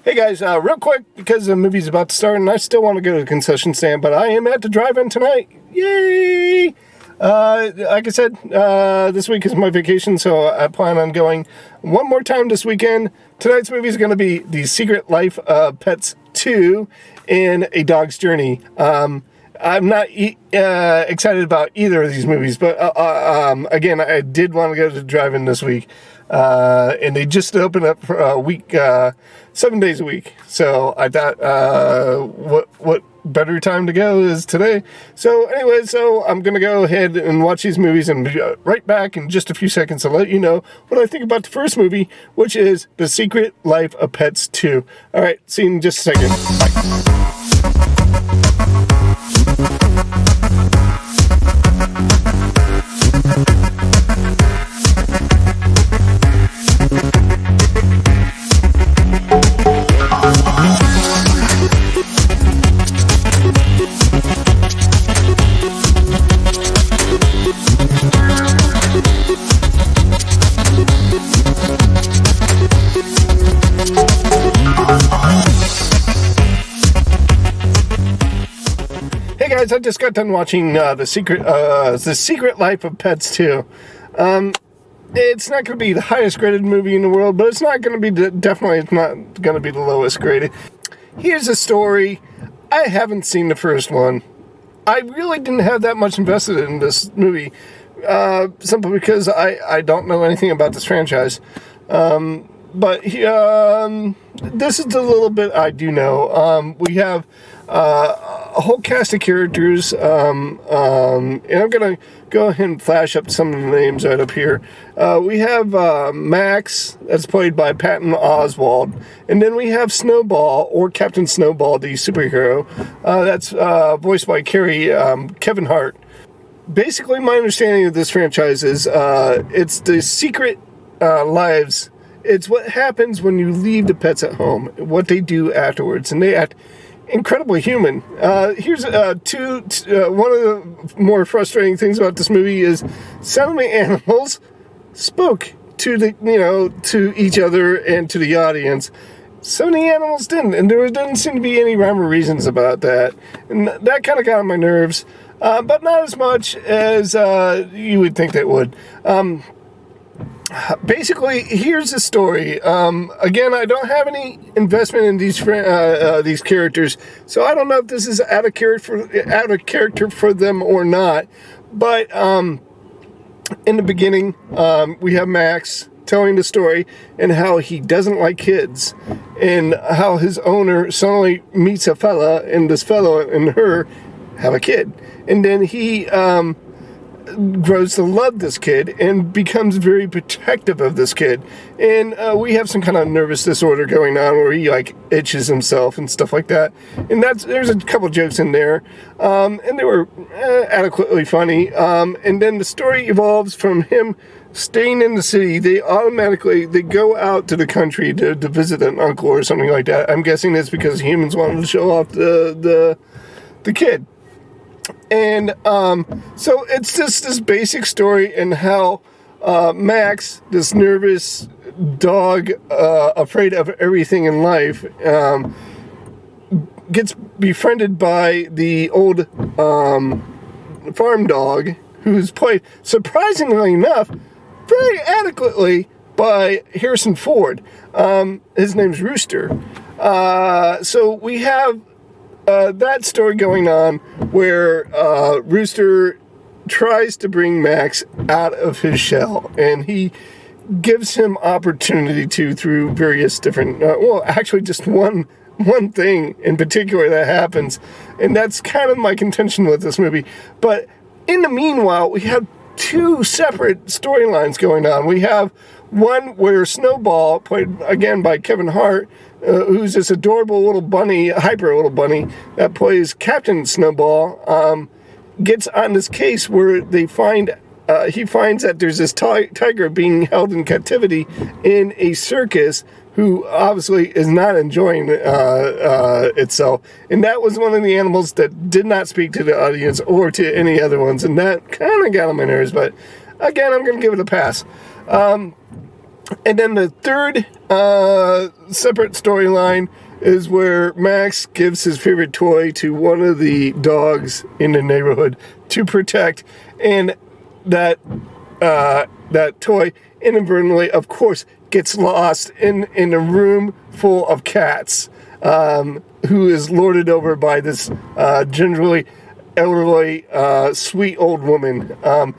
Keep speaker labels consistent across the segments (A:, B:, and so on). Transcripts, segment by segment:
A: Hey guys, real quick, because the movie's about to start and I still want to go to the concession stand, but I am at the drive-in tonight. Yay! Like I said, this week is my vacation, so I plan on going one more time this weekend. Tonight's movie is going to be The Secret Life of Pets 2 and A Dog's Journey. I'm not excited about either of these movies, but again, I did want to go to the drive-in this week. And they just opened up for a week, 7 days a week. So I thought, what better time to go is today. So anyway, I'm going to go ahead and watch these movies and be right back in just a few seconds to let you know what I think about the first movie, which is The Secret Life of Pets 2. All right, see you in just a second. Bye. Hey guys, I just got done watching The Secret Life of Pets 2. It's not going to be the highest graded movie in the world, but it's not going to be definitely it's not going to be the lowest graded. Here's a story. I haven't seen the first one. I really didn't have that much invested in this movie, simply because I don't know anything about this franchise. But this is a little bit I do know. We have a whole cast of characters, and I'm going to go ahead and flash up some of the names right up here. We have Max, that's played by Patton Oswalt, and then we have Snowball, or Captain Snowball, the superhero. That's voiced by Kevin Hart. Basically, my understanding of this franchise is it's the secret lives. It's what happens when you leave the pets at home, what they do afterwards, and they act incredibly human. Here's one of the more frustrating things about this movie is some of the animals spoke to to each other and to the audience. Some of the animals didn't, and there didn't seem to be any rhyme or reasons about that, and that kind of got on my nerves, but not as much as you would think that would. Basically, here's the story. Again, I don't have any investment in these characters, so I don't know if this is out of character for them or not. But in the beginning, we have Max telling the story and how he doesn't like kids, and how his owner suddenly meets a fella, and this fella and her have a kid, and then he grows to love this kid and becomes very protective of this kid, and we have some kind of nervous disorder going on where he itches himself and stuff like that, and there's a couple jokes in there, and they were adequately funny, and then the story evolves from him staying in the city. They go out to the country to visit an uncle or something like that. I'm guessing it's because humans wanted to show off the kid. And so it's just this basic story, and how Max, this nervous dog, afraid of everything in life, gets befriended by the old farm dog, who's played, surprisingly enough, very adequately by Harrison Ford. His name's Rooster. So we have that story going on where Rooster tries to bring Max out of his shell, and he gives him opportunity through various different, actually just one thing in particular that happens, and that's kind of my contention with this movie. But in the meanwhile, we have two separate storylines going on. We have one where Snowball, played again by Kevin Hart, who's this adorable little bunny, hyper little bunny, that plays Captain Snowball, gets on this case where he finds that there's this tiger being held in captivity in a circus, who obviously is not enjoying itself. And that was one of the animals that did not speak to the audience or to any other ones, and that kind of got on my nerves, but again, I'm going to give it a pass. And then the third separate storyline is where Max gives his favorite toy to one of the dogs in the neighborhood to protect, and that toy inadvertently, of course, gets lost in a room full of cats, who is lorded over by this gingerly, elderly, sweet old woman. All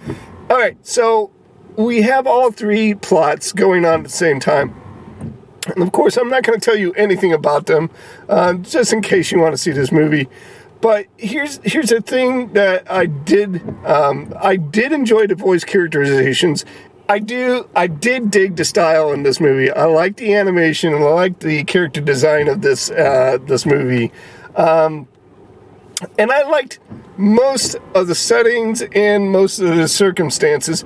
A: right, so we have all three plots going on at the same time. And of course, I'm not going to tell you anything about them, just in case you want to see this movie. But here's the thing that I did enjoy the voice characterizations. I did dig the style in this movie. I like the animation and I like the character design of this movie. And I liked most of the settings and most of the circumstances.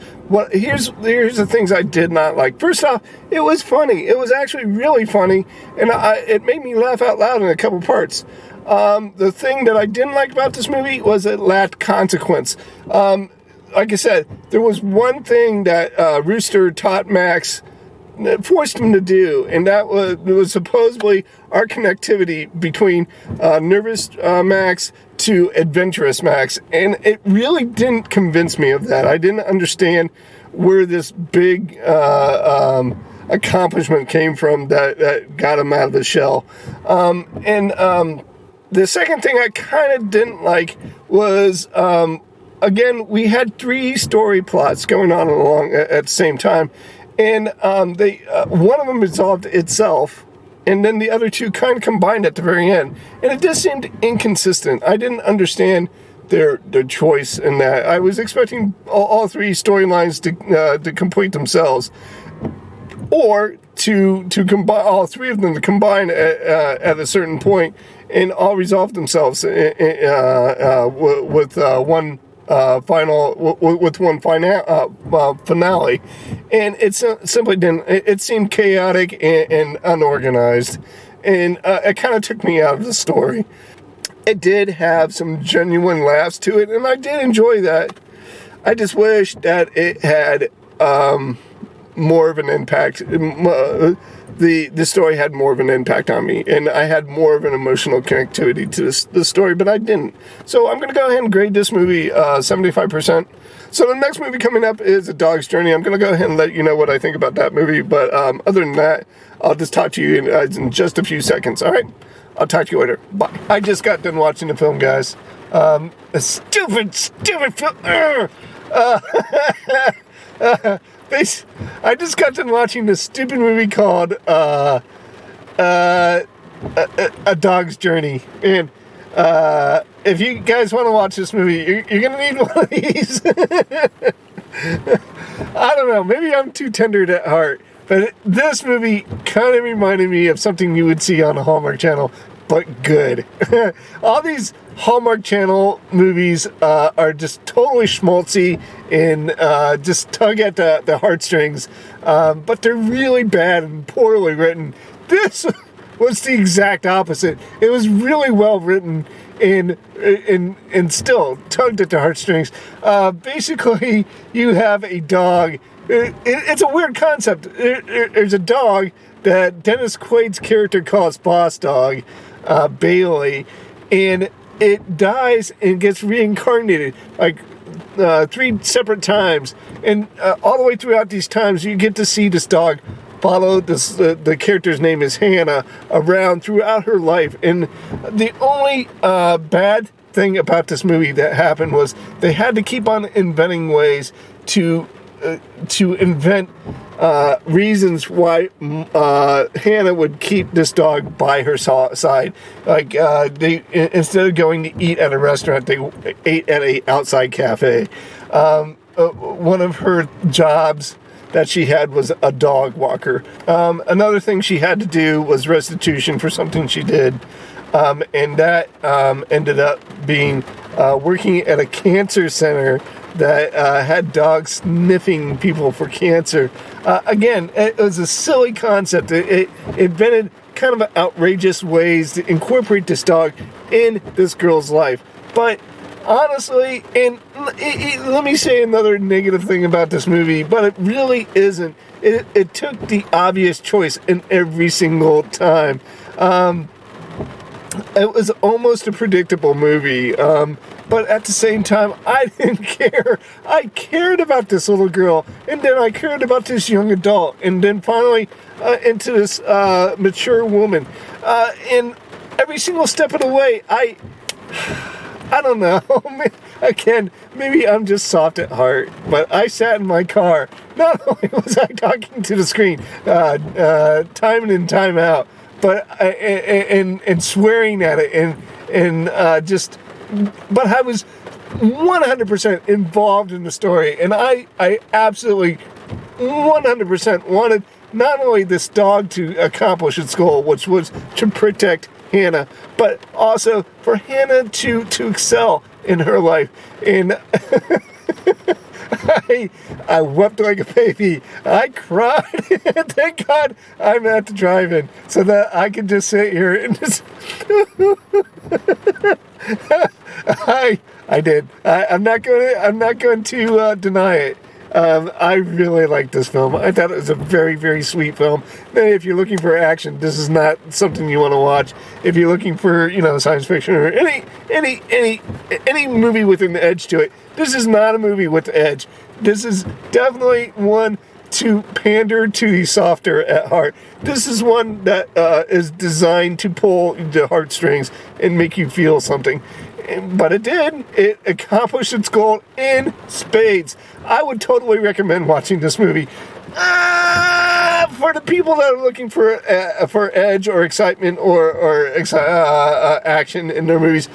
A: Here's the things I did not like. First off, it was funny. It was actually really funny, and it made me laugh out loud in a couple parts. The thing that I didn't like about this movie was it lacked consequence. Like I said, there was one thing that Rooster taught Max, forced him to do, and that was supposedly our connectivity between nervous Max to adventurous Max, and it really didn't convince me of that. I didn't understand where this big accomplishment came from that got him out of the shell. The second thing I kind of didn't like was, again, we had three story plots going on along at the same time. And one of them resolved itself, and then the other two kind of combined at the very end. And it just seemed inconsistent. I didn't understand their choice in that. I was expecting all three storylines to complete themselves, or to combine all three of them to combine at a certain point and all resolve themselves with one finale, and it simply didn't. It seemed chaotic and unorganized, and it kind of took me out of the story. It did have some genuine laughs to it, and I did enjoy that. I just wish that it had more of an impact. The story had more of an impact on me, and I had more of an emotional connectivity to the story, but I didn't. So I'm going to go ahead and grade this movie 75%. So the next movie coming up is A Dog's Journey. I'm going to go ahead and let you know what I think about that movie, but other than that, I'll just talk to you in just a few seconds, all right? I'll talk to you later. Bye. I just got done watching the film, guys. A stupid film. I just got done watching this stupid movie called A Dog's Journey, and if you guys want to watch this movie, you're gonna need one of these. I don't know, maybe I'm too tender at heart, but this movie kind of reminded me of something you would see on a Hallmark Channel, but good. All these Hallmark Channel movies are just totally schmaltzy and just tug at the heartstrings, but they're really bad and poorly written. This was the exact opposite. It was really well written and still tugged at the heartstrings. Basically, you have a dog. It's a weird concept. There's a dog that Dennis Quaid's character calls Boss Dog, Bailey, and it dies and gets reincarnated like 3 separate times, and all the way throughout these times you get to see this dog follow the character's name is Hannah around throughout her life. And the only bad thing about this movie that happened was they had to keep on inventing ways to invent reasons why Hannah would keep this dog by her side. Like they, instead of going to eat at a restaurant, they ate at a outside cafe. One of her jobs that she had was a dog walker. Another thing she had to do was restitution for something she did. And that ended up being working at a cancer center that had dogs sniffing people for cancer. Again, it was a silly concept. It invented kind of outrageous ways to incorporate this dog in this girl's life. But honestly, and let me say another negative thing about this movie, but it really isn't. It took the obvious choice in every single time. It was almost a predictable movie, but at the same time, I didn't care. I cared about this little girl, and then I cared about this young adult, and then finally into this mature woman. And every single step of the way, I don't know. Again, maybe I'm just soft at heart, but I sat in my car. Not only was I talking to the screen, time in and time out, but and swearing at it and just. But I was 100% involved in the story, and I absolutely 100% wanted not only this dog to accomplish its goal, which was to protect Hannah, but also for Hannah to excel in her life. And I wept like a baby. I cried. Thank God I'm at the drive-in so that I can just sit here and just... I did. I'm not going to deny it. I really like this film. I thought it was a very, very sweet film. If you're looking for action, this is not something you want to watch. If you're looking for, science fiction or any movie with an edge to it, this is not a movie with edge. This is definitely one to pander to the softer at heart. This is one that is designed to pull the heartstrings and make you feel something. But it did. It accomplished its goal in spades. I would totally recommend watching this movie. For the people that are looking for edge or excitement or action in their movies,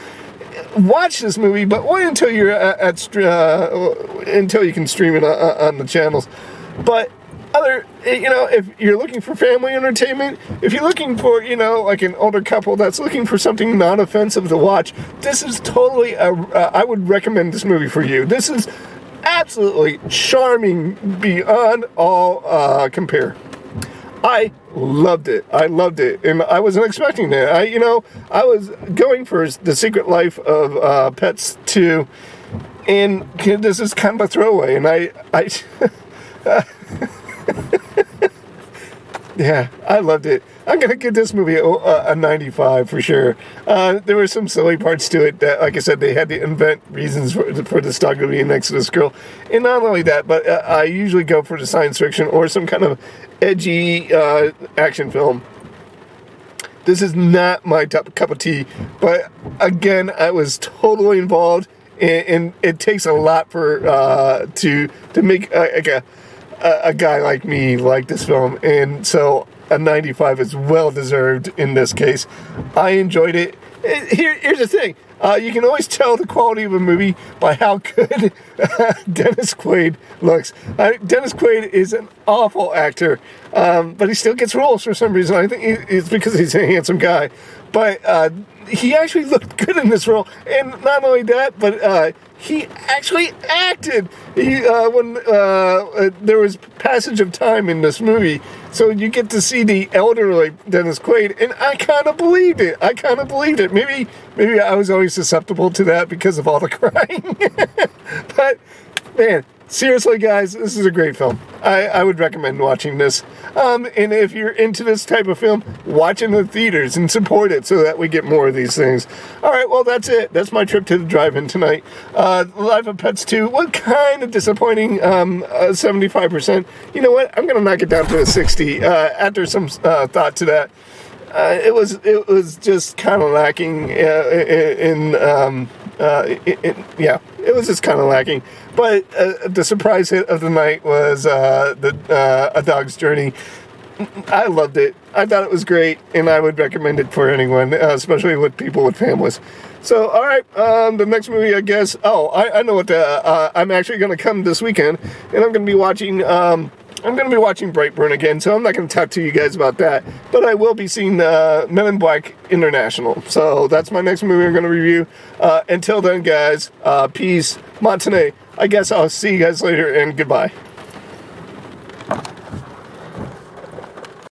A: watch this movie. But wait until you're until you can stream it on the channels. But if you're looking for family entertainment, if you're looking for, like an older couple that's looking for something non-offensive to watch, this is totally, I would recommend this movie for you. This is absolutely charming beyond all compare. I loved it. And I wasn't expecting it. I was going for The Secret Life of Pets 2, and this is kind of a throwaway, and yeah, I loved it. I'm going to give this movie a 95 for sure. There were some silly parts to it that, like I said, they had to invent reasons for this dog to be next to this girl. And not only that, but I usually go for the science fiction or some kind of edgy action film. This is not my cup of tea, but again, I was totally involved, and it takes a lot for to make a guy like me like this film, and so a 95 is well deserved in this case. I enjoyed it. Here's the thing. You can always tell the quality of a movie by how good Dennis Quaid looks. Dennis Quaid is an awful actor, but he still gets roles for some reason. I think it's because he's a handsome guy. But he actually looked good in this role. And not only that, but he actually acted when there was passage of time in this movie. So you get to see the elderly Dennis Quaid, and I kind of believed it. Maybe I was always susceptible to that because of all the crying. But, man, seriously, guys, this is a great film. I would recommend watching this. And if you're into this type of film, watch it in the theaters and support it so that we get more of these things. All right, well, that's it. That's my trip to the drive-in tonight. Life of Pets 2, what kind of disappointing 75%. You know what? I'm going to knock it down to a 60 after some thought to that. It was just kind of lacking it was just kind of lacking. But the surprise hit of the night was A Dog's Journey. I loved it. I thought it was great, and I would recommend it for anyone, especially with people with families. So, all right, the next movie, I guess. Oh, I know what I'm actually going to come this weekend, and I'm going to be watching. I'm going to be watching Brightburn again, so I'm not going to talk to you guys about that. But I will be seeing Men in Black International. So that's my next movie I'm going to review. Until then, guys, peace. Matane. I guess I'll see you guys later, and goodbye.